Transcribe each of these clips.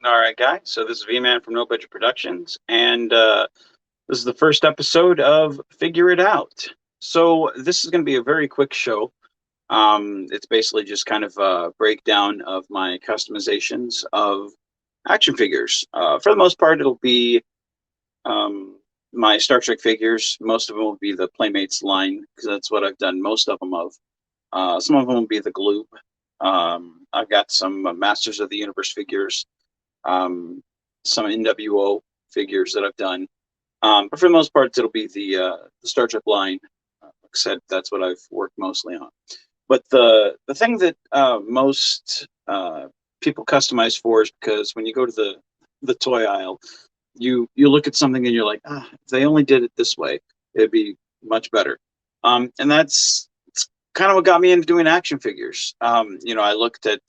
All right, guys. So this is V-Man from No Budget Productions, and this is the first episode of Figure It Out. So this is going to be a very quick show. It's basically just kind of a breakdown of my customizations of action figures. For the most part, it'll be my Star Trek figures. Most of them will be the Playmates line because that's what I've done most of them of. Some of them will be the Gloop. I've got some Masters of the Universe figures, some NWO figures that I've done. But for the most part, it'll be the Star Trek line. Like I said, that's what I've worked mostly on. But the thing that most people customize for is because when you go to the toy aisle, you look at something and you're like, if they only did it this way, it'd be much better. And that's kind of what got me into doing action figures. I looked at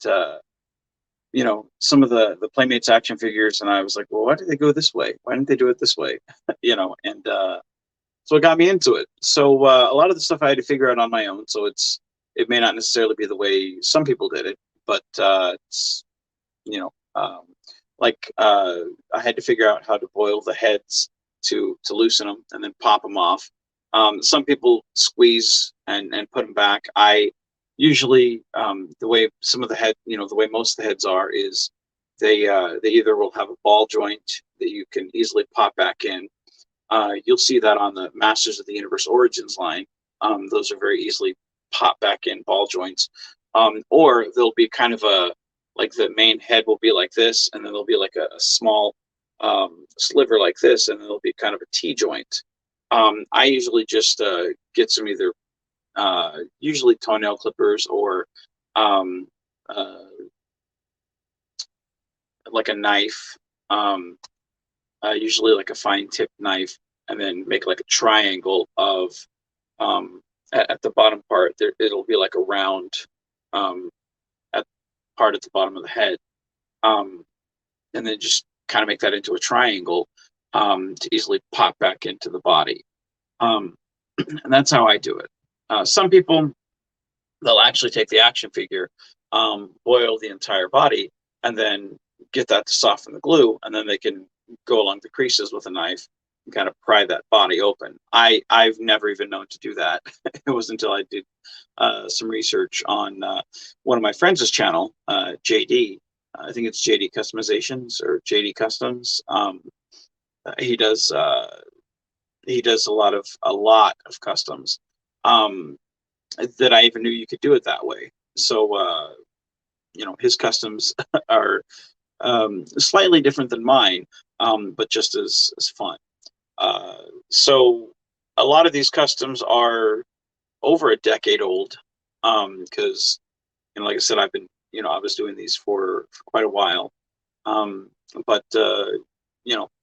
some of the Playmates action figures, and I was like, well, why did they go this way? Why didn't they do it this way? And so it got me into it. So a lot of the stuff I had to figure out on my own. So it may not necessarily be the way some people did it, but it's you know I had to figure out how to boil the heads to loosen them and then pop them off. Some people squeeze and put them back. I usually the way some of the head, the way most of the heads are is they either will have a ball joint that you can easily pop back in. You'll see that on the Masters of the Universe Origins line. Those are very easily pop back in ball joints. Or there'll be kind of like the main head will be like this, and then there'll be like a small sliver like this, and then there'll be kind of a T joint. I usually just get some either usually toenail clippers or um, uh, like a knife, usually like a fine tip knife, and then make like a triangle of at the bottom part. It'll be like a round um, at part at the bottom of the head, um, and then just kind of make that into a triangle to easily pop back into the body. Um, and that's how I do it. Some people, they'll actually take the action figure, boil the entire body, and then get that to soften the glue, and then they can go along the creases with a knife and kind of pry that body open. I've never even known to do that. It was until I did some research on one of my friends' channel, JD. I think it's JD Customizations or JD Customs. He does a lot of customs. That I even knew you could do it that way. So, his customs are slightly different than mine, but just as fun. So, a lot of these customs are over a decade old because, like I said, I was doing these for quite a while. Um, but,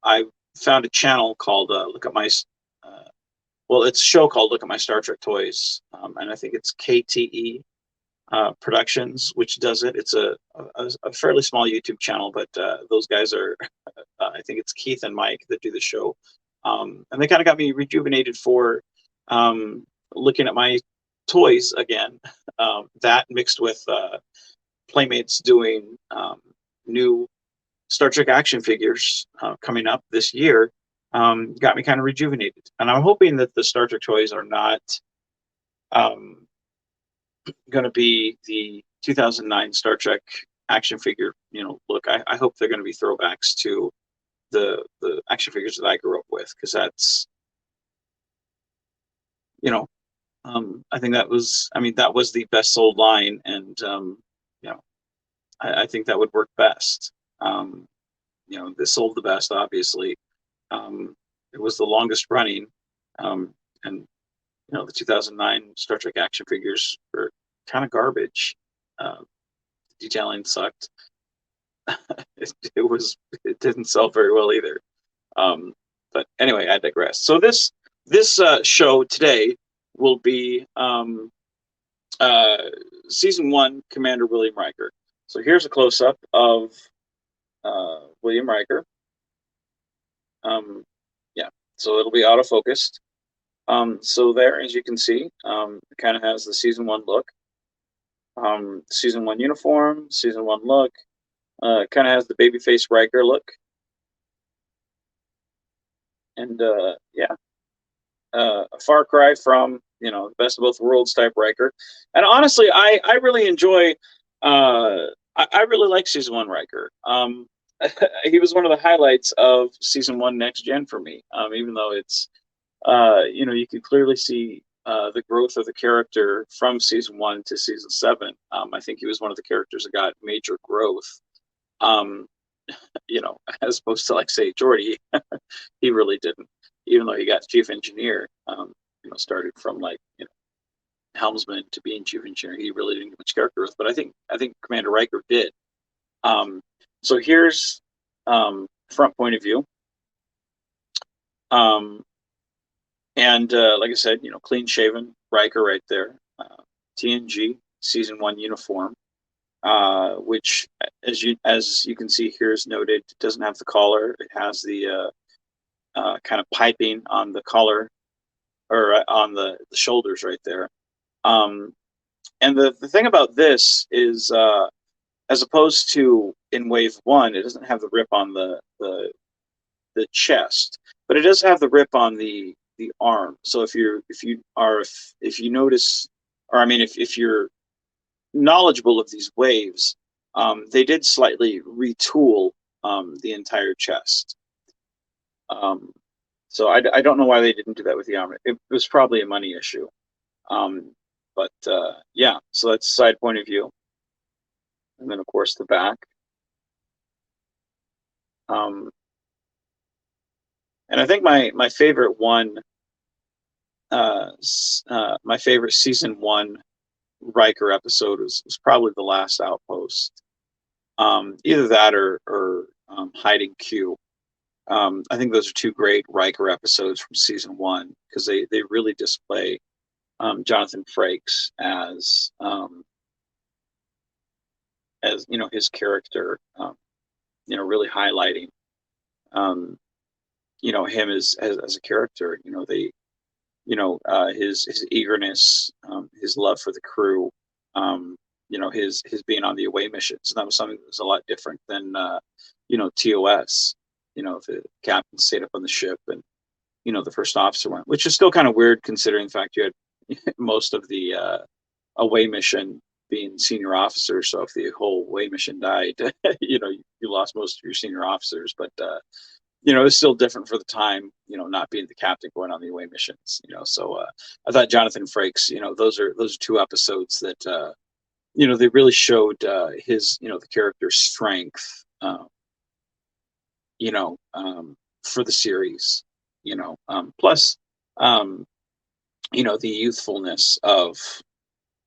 I found a channel called Look at My it's a show called Look at My Star Trek Toys, and I think it's KTE Productions which does it. It's a fairly small YouTube channel, but those guys are, I think it's Keith and Mike that do the show, and they kind of got me rejuvenated for looking at my toys again. That mixed with Playmates doing new Star Trek action figures coming up this year. Got me kind of rejuvenated. And I'm hoping that the Star Trek toys are not going to be the 2009 Star Trek action figure, look. I hope they're going to be throwbacks to the action figures that I grew up with, because that's, I think that was the best sold line, and I think that would work best. This sold the best, obviously. It was the longest running, and the 2009 Star Trek action figures were kind of garbage. Detailing sucked. It didn't sell very well either. But anyway, I digress. So this show today will be season 1, Commander William Riker. So here's a close up of William Riker. Yeah, so it'll be auto focused. So there, as you can see, it kind of has the season 1 look, season 1 uniform, season 1 look. Kind of has the babyface Riker look, and yeah, a far cry from the best of both worlds type Riker. And honestly, I really enjoy. I really like season one Riker. He was one of the highlights of season one Next Gen for me. Even though it's you could clearly see the growth of the character from season one to season seven. I think he was one of the characters that got major growth. Um, as opposed to like say Geordi, he really didn't. Even though he got chief engineer, started from like helmsman to being chief engineer, he really didn't get much character growth. But I think Commander Riker did. Um, so here's front point of view. Um, and like I said, clean shaven Riker right there. TNG season one uniform, which as you can see here is noted, it doesn't have the collar. It has the kind of piping on the collar or on the shoulders right there. Um, and the thing about this is, as opposed to in Wave One, it doesn't have the rip on the chest, but it does have the rip on the arm. So if you notice, or I mean, if you're knowledgeable of these waves, they did slightly retool the entire chest. Um, so I don't know why they didn't do that with the armor. It was probably a money issue. But yeah, so that's side point of view, and then of course the back. Um, and I think my favorite one, my favorite season one Riker episode was probably the last outpost. Either that or Hiding Q. I think those are two great Riker episodes from season one because they really display Jonathan Frakes as his character, really highlighting him as a character. His eagerness, his love for the crew, his being on the away missions. And that was something that was a lot different than TOS. If the captain stayed up on the ship and the first officer went, which is still kind of weird considering the fact you had most of the away mission being senior officers. So if the whole away mission died, you lost most of your senior officers. But it's still different for the time, not being the captain going on the away missions. So I thought Jonathan Frakes, those are two episodes that they really showed his, the character's strength, you know, for the series. Plus, um, the youthfulness of,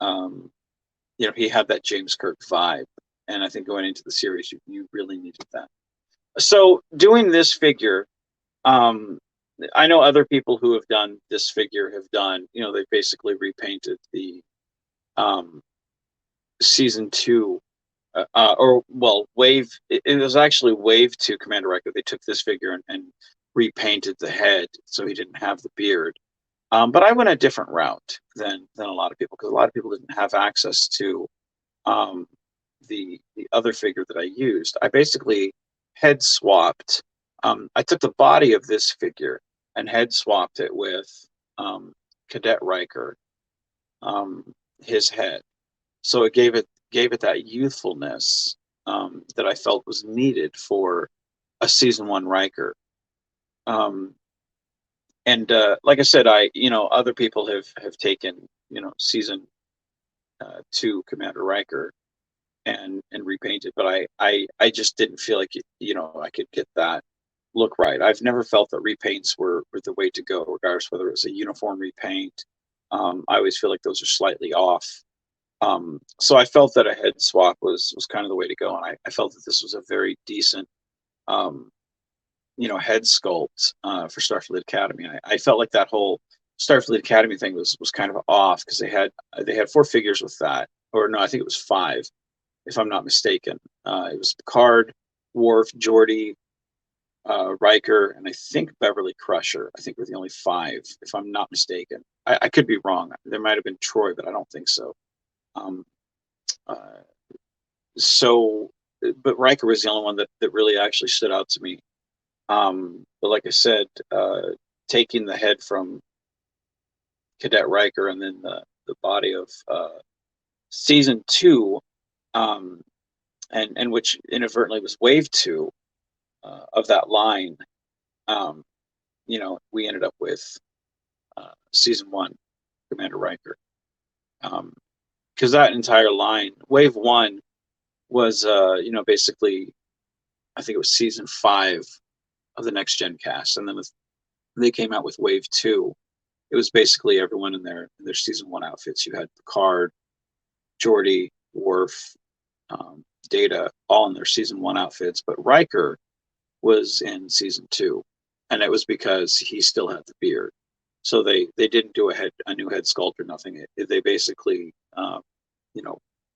um, he had that James Kirk vibe, and I think going into the series, you really needed that. So doing this figure, um, I know other people who have done this figure have done, they basically repainted the um, season two, or well, wave. It was actually wave two Commander Riker. They took this figure and repainted the head so he didn't have the beard. But I went a different route than a lot of people because a lot of people didn't have access to um, the other figure that I used. I basically head swapped. I took the body of this figure and head swapped it with Cadet Riker, um, his head. So it gave it that youthfulness that I felt was needed for a season one Riker. Um, and like I said, other people have taken season two Commander Riker and repainted, but I just didn't feel like I could get that look right. I've never felt that repaints were the way to go, regardless whether it was a uniform repaint. I always feel like those are slightly off. So I felt that a head swap was kind of the way to go, and I felt that this was a very decent um, head sculpt for Starfleet Academy. I felt like that whole Starfleet Academy thing was kind of off because they had four figures with that, or no, I think it was five, if I'm not mistaken. It was Picard, Worf, Geordi, Riker, and I think Beverly Crusher. I think were the only five, if I'm not mistaken. I could be wrong. There might have been Troy, but I don't think so. Um, uh, so but Riker was the only one that really actually stood out to me. But like I said, taking the head from Cadet Riker and then the body of season 2, um, and which inadvertently was wave 2 of that line. Um, we ended up with season 1, Commander Riker, because that entire line, wave 1, was basically, I think it was season 5 of the Next Gen cast, and then they came out with wave 2. It was basically everyone in their season 1 outfits. You had Picard, Geordi, Worf, Data, all in their season 1 outfits, but Riker was in season 2, and it was because he still had the beard. So they didn't do a new head sculpt or nothing. They basically,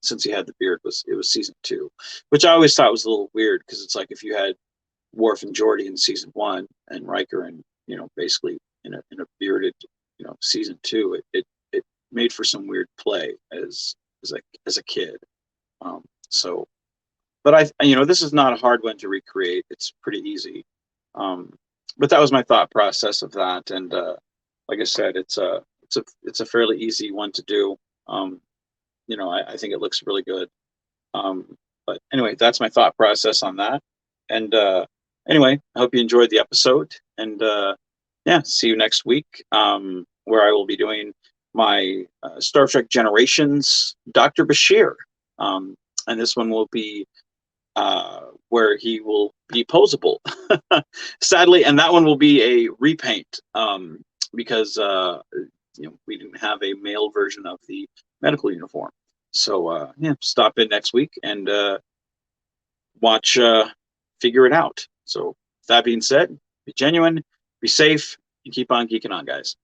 since he had the beard, it was season 2, which I always thought was a little weird, because it's like if you had Worf and Geordi in season 1 and Riker and basically in a bearded season 2, it made for some weird play as a kid. So, but this is not a hard one to recreate. It's pretty easy. But that was my thought process of that, and like I said, it's a fairly easy one to do. I think it looks really good. But anyway, that's my thought process on that. And anyway, I hope you enjoyed the episode, and yeah, see you next week, where I will be doing my Star Trek Generations Dr. Bashir. And this one will be where he will be posable, sadly, and that one will be a repaint, because we didn't have a male version of the medical uniform. So yeah, stop in next week and watch Figure It Out. So that being said, be genuine, be safe, and keep on geeking on, guys.